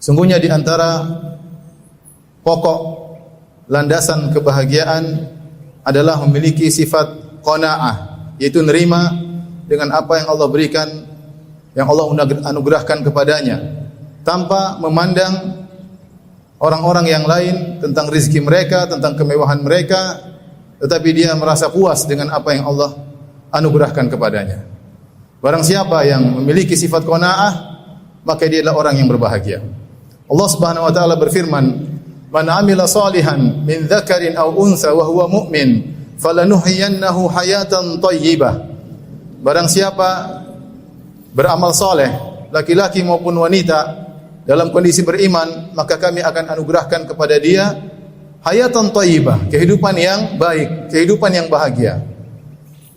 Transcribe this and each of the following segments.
Sungguhnya di antara pokok landasan kebahagiaan adalah memiliki sifat qanaah, yaitu nerima dengan apa yang Allah berikan, yang Allah anugerahkan kepadanya, tanpa memandang orang-orang yang lain tentang rezeki mereka, tentang kemewahan mereka, tetapi dia merasa puas dengan apa yang Allah anugerahkan kepadanya. Barang siapa yang memiliki sifat qanaah, maka dia adalah orang yang berbahagia. Allah Subhanahu wa taala berfirman, "Man 'amila salihan min dzakarin aw untha wa huwa mu'min, falanuhyiyannahu hayatan thayyibah." Barang siapa beramal saleh, laki-laki maupun wanita, dalam kondisi beriman, maka kami akan anugerahkan kepada dia hayatan thayyibah, kehidupan yang baik, kehidupan yang bahagia.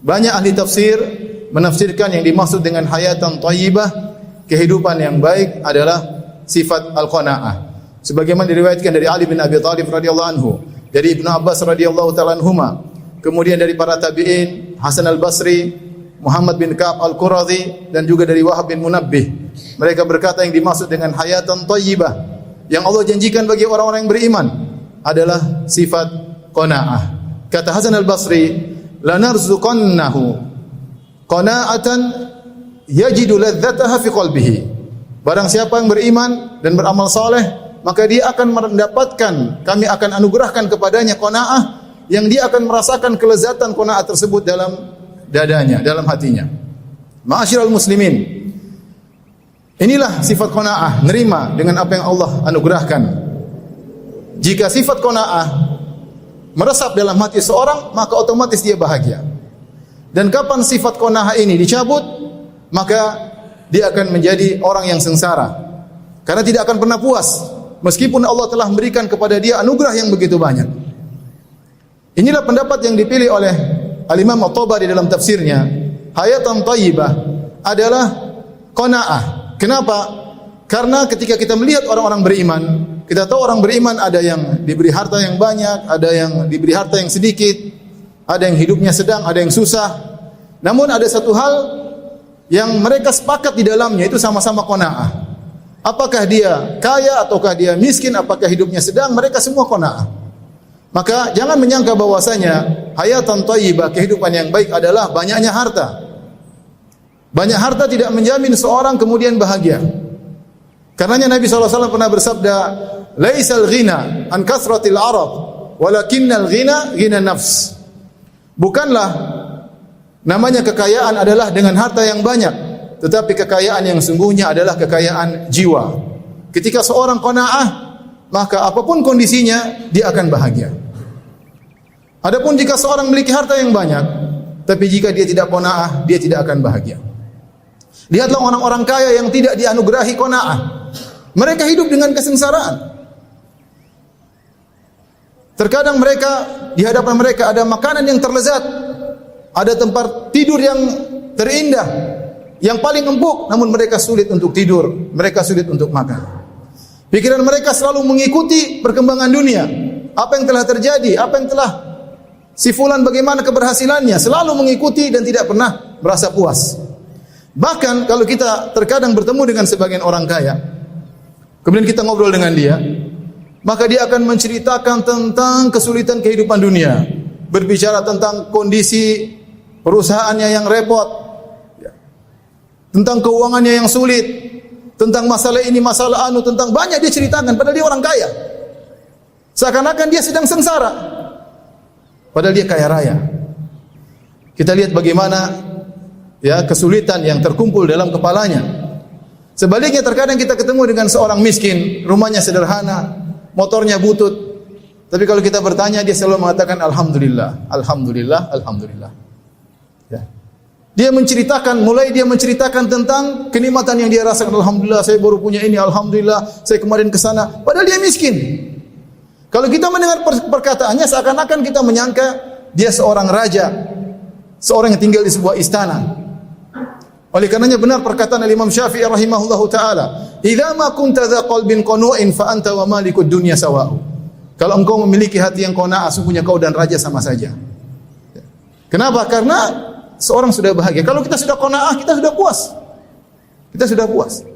Banyak ahli tafsir menafsirkan yang dimaksud dengan hayatan thayyibah, kehidupan yang baik adalah sifat al-qanaah. Sebagaimana diriwayatkan dari Ali bin Abi Thalib radhiyallahu anhu, dari Ibnu Abbas radhiyallahu ta'ala anhuma, kemudian dari para tabi'in, Hasan al-Basri, Muhammad bin Ka'ab al-Quradhi, dan juga dari Wahab bin Munabbih. Mereka berkata yang dimaksud dengan hayatan thayyibah yang Allah janjikan bagi orang-orang yang beriman adalah sifat qanaah. Kata Hasan al-Basri, la narzuqannahu qanaatan yajidu ladzataha fi qalbihi. Barang siapa yang beriman dan beramal saleh, maka dia akan mendapatkan, kami akan anugerahkan kepadanya qanaah yang dia akan merasakan kelezatan qanaah tersebut dalam dadanya, dalam hatinya. Ma'asyiral muslimin, inilah sifat qanaah, nerima dengan apa yang Allah anugerahkan. Jika sifat qanaah meresap dalam hati seorang, maka otomatis dia bahagia. Dan kapan sifat qanaah ini dicabut, maka dia akan menjadi orang yang sengsara, karena tidak akan pernah puas meskipun Allah telah memberikan kepada dia anugerah yang begitu banyak. Inilah pendapat yang dipilih oleh Al-Imam At-Tabari dalam tafsirnya. Hayatan thayyibah adalah qanaah. Kenapa? Karena ketika kita melihat orang-orang beriman, kita tahu orang beriman ada yang diberi harta yang banyak, ada yang diberi harta yang sedikit, ada yang hidupnya sedang, ada yang susah. Namun ada satu hal yang mereka sepakat di dalamnya, itu sama-sama qanaah. Apakah dia kaya ataukah dia miskin, apakah hidupnya sedang, mereka semua qanaah. Maka jangan menyangka bahwasanya hayatan thayyibah, kehidupan yang baik adalah banyaknya harta. Banyak harta tidak menjamin seorang kemudian bahagia. Karenanya Nabi SAW pernah bersabda, "Laisal ghina an kasratil arad, walakinnal ghina ghina nafs." Bukanlah namanya kekayaan adalah dengan harta yang banyak, tetapi kekayaan yang sungguhnya adalah kekayaan jiwa. Ketika seorang qanaah, maka apapun kondisinya dia akan bahagia. Adapun jika seorang memiliki harta yang banyak, tapi jika dia tidak qanaah, dia tidak akan bahagia. Lihatlah orang-orang kaya yang tidak dianugerahi qanaah. Mereka hidup dengan kesengsaraan. Terkadang mereka, di hadapan mereka ada makanan yang terlezat, ada tempat tidur yang terindah, yang paling empuk, namun mereka sulit untuk tidur, mereka sulit untuk makan. Pikiran mereka selalu mengikuti perkembangan dunia. Apa yang telah terjadi, apa yang telah si fulan bagaimana keberhasilannya, selalu mengikuti dan tidak pernah merasa puas. Bahkan kalau kita terkadang bertemu dengan sebagian orang kaya, kemudian kita ngobrol dengan dia, maka dia akan menceritakan tentang kesulitan kehidupan dunia, berbicara tentang kondisi perusahaannya yang repot, tentang keuangannya yang sulit, tentang masalah ini, masalah anu, tentang banyak dia ceritakan, padahal dia orang kaya. Seakan-akan dia sedang sengsara, padahal dia kaya raya. Kita lihat bagaimana ya kesulitan yang terkumpul dalam kepalanya. Sebaliknya terkadang kita ketemu dengan seorang miskin, rumahnya sederhana, motornya butut, tapi kalau kita bertanya, dia selalu mengatakan alhamdulillah, alhamdulillah, alhamdulillah. Ya. Dia menceritakan tentang kenikmatan yang dia rasakan. Alhamdulillah, saya baru punya ini. Alhamdulillah, saya kemarin ke sana. Padahal dia miskin. Kalau kita mendengar perkataannya, seakan-akan kita menyangka dia seorang raja, seorang yang tinggal di sebuah istana. Oleh karenanya benar perkataan Imam Syafi'i rahimahullahu taala, "Idza ma kunta dza qalbin qanu'in fa anta wa malikud dunya sawa'u." Kalau engkau memiliki hati yang qanaah, sungguhnya kau dan raja sama saja. Kenapa? Karena seorang sudah bahagia. Kalau kita sudah qanaah, kita sudah puas. Kita sudah puas.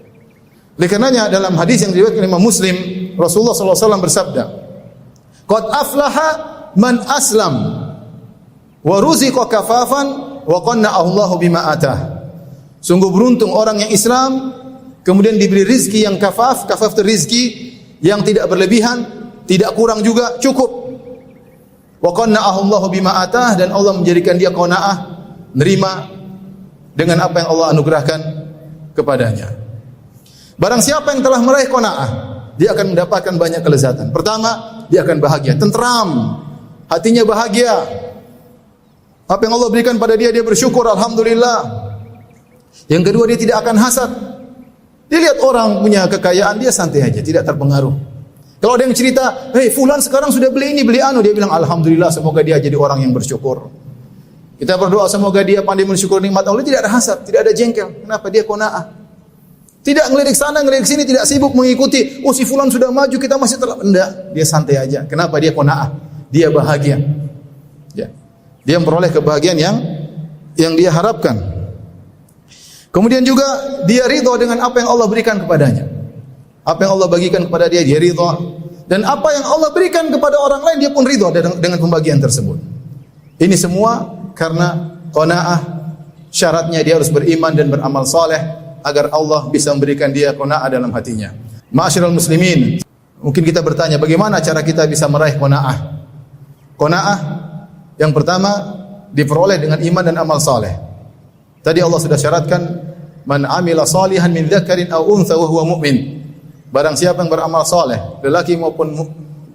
Oleh karenanya dalam hadis yang diriwayatkan Imam Muslim, Rasulullah SAW bersabda, "Qad aflaha man aslam wa ruziqa kafafan wa qanna'ahu Allahu bima atah." Sungguh beruntung orang yang Islam kemudian diberi rizki yang kafaf itu rizki yang tidak berlebihan, tidak kurang juga, cukup. Wa qanna'ahu Allahu bima atah, dan Allah menjadikan dia qanaah, nerima dengan apa yang Allah anugerahkan kepadanya. Barang siapa yang telah meraih qanaah, dia akan mendapatkan banyak kelezatan. Pertama, dia akan bahagia, tentram, hatinya bahagia. Apa yang Allah berikan pada dia, dia bersyukur, alhamdulillah. Yang kedua, dia tidak akan hasad. Dia lihat orang punya kekayaan, dia santai aja, tidak terpengaruh. Kalau ada yang cerita, "Hei, fulan sekarang sudah beli ini, beli anu," dia bilang, "Alhamdulillah, semoga dia jadi orang yang bersyukur." Kita berdoa semoga dia pandai mensyukur nikmat Allah, tidak ada hasad, tidak ada jengkel. Kenapa? Dia qanaah. Tidak ngelirik sana, ngelirik sini, tidak sibuk mengikuti. "Oh, si fulan sudah maju, kita masih telah." Enggak, dia santai aja. Kenapa? Dia qanaah. Dia bahagia. Ya. Dia memperoleh kebahagiaan yang dia harapkan. Kemudian juga dia ridha dengan apa yang Allah berikan kepadanya. Apa yang Allah bagikan kepada dia, dia ridha. Dan apa yang Allah berikan kepada orang lain, dia pun ridha dengan pembagian tersebut. Ini semua karena qanaah. Syaratnya dia harus beriman dan beramal saleh agar Allah bisa memberikan dia qanaah dalam hatinya. Ma'asyiral muslimin, mungkin kita bertanya, bagaimana cara kita bisa meraih qanaah? Qanaah yang pertama diperoleh dengan iman dan amal saleh. Tadi Allah sudah syaratkan, "Man amila salihan min dzakarin aw untha wa huwa mu'min." Barang siapa yang beramal saleh, lelaki maupun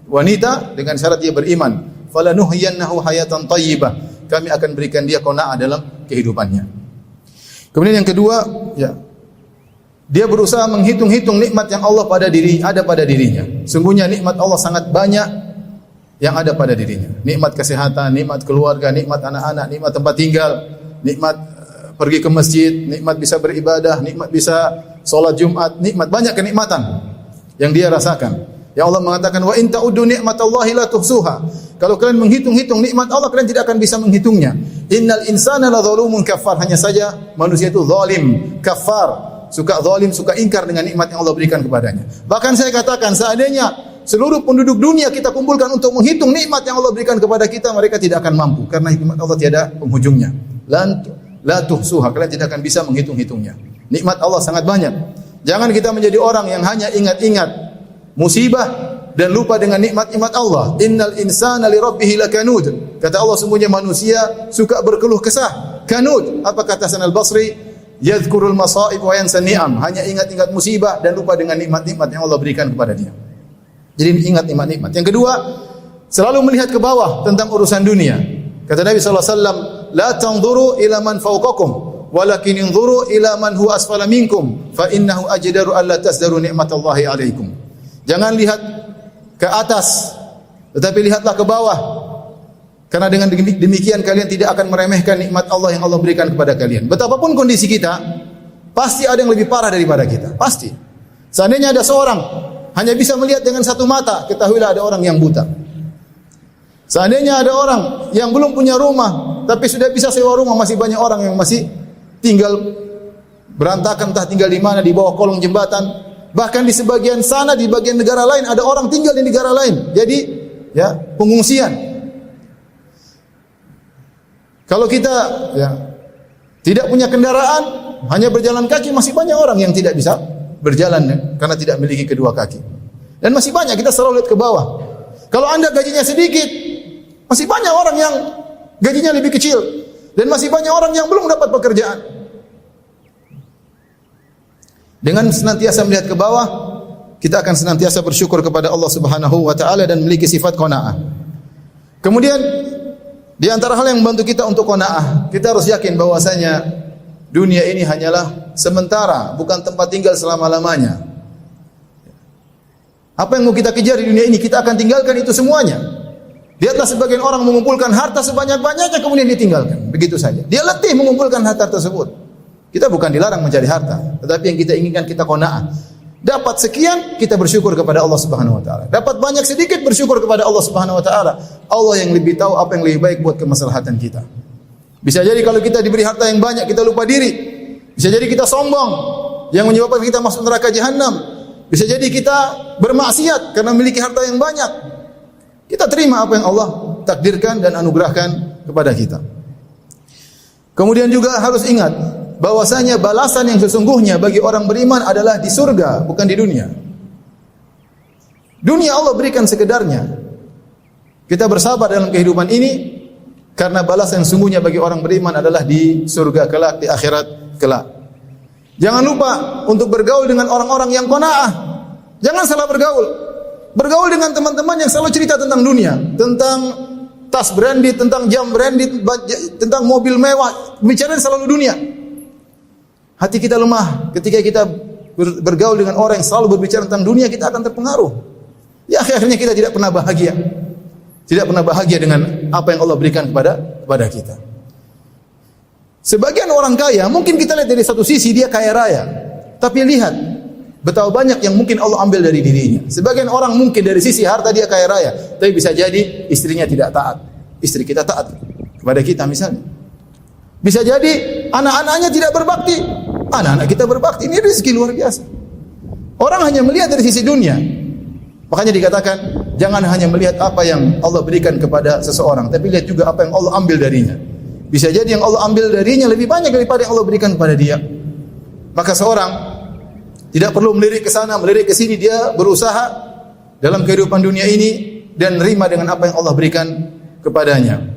wanita, dengan syarat dia beriman, "Falanuhyiyannahu hayatan thayyibah." Kami akan berikan dia qanaah dalam kehidupannya. Kemudian yang kedua, ya, dia berusaha menghitung-hitung nikmat yang Allah ada pada dirinya. Sungguhnya nikmat Allah sangat banyak yang ada pada dirinya. Nikmat kesehatan, nikmat keluarga, nikmat anak-anak, nikmat tempat tinggal, nikmat pergi ke masjid, nikmat bisa beribadah, nikmat bisa salat Jumat, nikmat banyak kenikmatan yang dia rasakan. Ya Allah mengatakan, "Wa in ta'uddu ni'matallahi la tuhsuha." Kalau kalian menghitung-hitung nikmat Allah, kalian tidak akan bisa menghitungnya. Innal insana ladzalumun kafar. Hanya saja manusia itu zalim, kafar. Suka zalim, suka ingkar dengan nikmat yang Allah berikan kepadanya. Bahkan saya katakan, seandainya seluruh penduduk dunia kita kumpulkan untuk menghitung nikmat yang Allah berikan kepada kita, mereka tidak akan mampu, karena nikmat Allah tiada penghujungnya. La tuhsuha, kalian tidak akan bisa menghitung-hitungnya. Nikmat Allah sangat banyak. Jangan kita menjadi orang yang hanya ingat-ingat musibah dan lupa dengan nikmat-nikmat Allah. Innal insana li rabbih lakanud. Kata Allah, sungguhnya manusia suka berkeluh kesah. Kanud, apa kata Hasan Al-Basri? Yadhkurul masaib wa yansa ni'am. Hanya ingat-ingat musibah dan lupa dengan nikmat-nikmat yang Allah berikan kepada dia. Jadi ingat nikmat-nikmat. Yang kedua, selalu melihat ke bawah tentang urusan dunia. Kata Nabi SAW, "La tanzuru ila man fawqakum, walakin inzuru ila man huwa asfala minkum, fa innahu ajdaru alla tasdaru ni'matallahi alaikum." Jangan lihat ke atas, tetapi lihatlah ke bawah. Karena dengan demikian kalian tidak akan meremehkan nikmat Allah yang Allah berikan kepada kalian. Betapapun kondisi kita, pasti ada yang lebih parah daripada kita. Pasti. Seandainya ada seorang hanya bisa melihat dengan satu mata, ketahuilah ada orang yang buta. Seandainya ada orang yang belum punya rumah, tapi sudah bisa sewa rumah, masih banyak orang yang masih tinggal berantakan, entah tinggal di mana, di bawah kolong jembatan. Bahkan di sebagian sana, di bagian negara lain, ada orang tinggal di negara lain. Jadi, ya, pengungsian. Kalau kita tidak punya kendaraan, hanya berjalan kaki, masih banyak orang yang tidak bisa berjalan karena tidak memiliki kedua kaki. Dan masih banyak, kita selalu lihat ke bawah. Kalau Anda gajinya sedikit, masih banyak orang yang gajinya lebih kecil. Dan masih banyak orang yang belum dapat pekerjaan. Dengan senantiasa melihat ke bawah, kita akan senantiasa bersyukur kepada Allah Subhanahu wa taala dan memiliki sifat qanaah. Kemudian di antara hal yang membantu kita untuk qanaah, kita harus yakin bahwasanya dunia ini hanyalah sementara, bukan tempat tinggal selama-lamanya. Apa yang mau kita kejar di dunia ini, kita akan tinggalkan itu semuanya. Lihatlah sebagian orang mengumpulkan harta sebanyak-banyaknya, kemudian ditinggalkan. Begitu saja. Dia letih mengumpulkan harta tersebut. Kita bukan dilarang mencari harta, tetapi yang kita inginkan kita qanaah. Dapat sekian, kita bersyukur kepada Allah Subhanahu wa taala. Dapat banyak sedikit, bersyukur kepada Allah Subhanahu wa taala. Allah yang lebih tahu apa yang lebih baik buat kemaslahatan kita. Bisa jadi kalau kita diberi harta yang banyak, kita lupa diri. Bisa jadi kita sombong. yang menyebabkan kita masuk neraka jahanam. Bisa jadi kita bermaksiat karena memiliki harta yang banyak. Kita terima apa yang Allah takdirkan dan anugerahkan kepada kita. Kemudian juga harus ingat bahwasanya balasan yang sesungguhnya bagi orang beriman adalah di surga, bukan di dunia. Dunia Allah berikan sekedarnya. Kita bersabar dalam kehidupan ini karena balasan yang sesungguhnya bagi orang beriman adalah di surga kelak, di akhirat kelak. Jangan lupa untuk bergaul dengan orang-orang yang qanaah. Jangan salah bergaul. Bergaul dengan teman-teman yang selalu cerita tentang dunia, tentang tas branded, tentang jam branded, tentang mobil mewah, bicara selalu dunia. Hati kita lemah ketika kita bergaul dengan orang yang selalu berbicara tentang dunia, kita akan terpengaruh. Ya akhirnya kita tidak pernah bahagia. Tidak pernah bahagia dengan apa yang Allah berikan kepada kita. Sebagian orang kaya, mungkin kita lihat dari satu sisi dia kaya raya. Tapi lihat betapa banyak yang mungkin Allah ambil dari dirinya. Sebagian orang mungkin dari sisi harta dia kaya raya, tapi bisa jadi istrinya tidak taat. Istri kita taat kepada kita misalnya. Bisa jadi anak-anaknya tidak berbakti. Anak-anak kita berbakti. Ini rezeki luar biasa. Orang hanya melihat dari sisi dunia. Makanya dikatakan jangan hanya melihat apa yang Allah berikan kepada seseorang, tapi lihat juga apa yang Allah ambil darinya. Bisa jadi yang Allah ambil darinya lebih banyak daripada yang Allah berikan kepada dia. Maka seorang tidak perlu melirik ke sana, melirik ke sini, dia berusaha dalam kehidupan dunia ini dan nerima dengan apa yang Allah berikan kepadanya.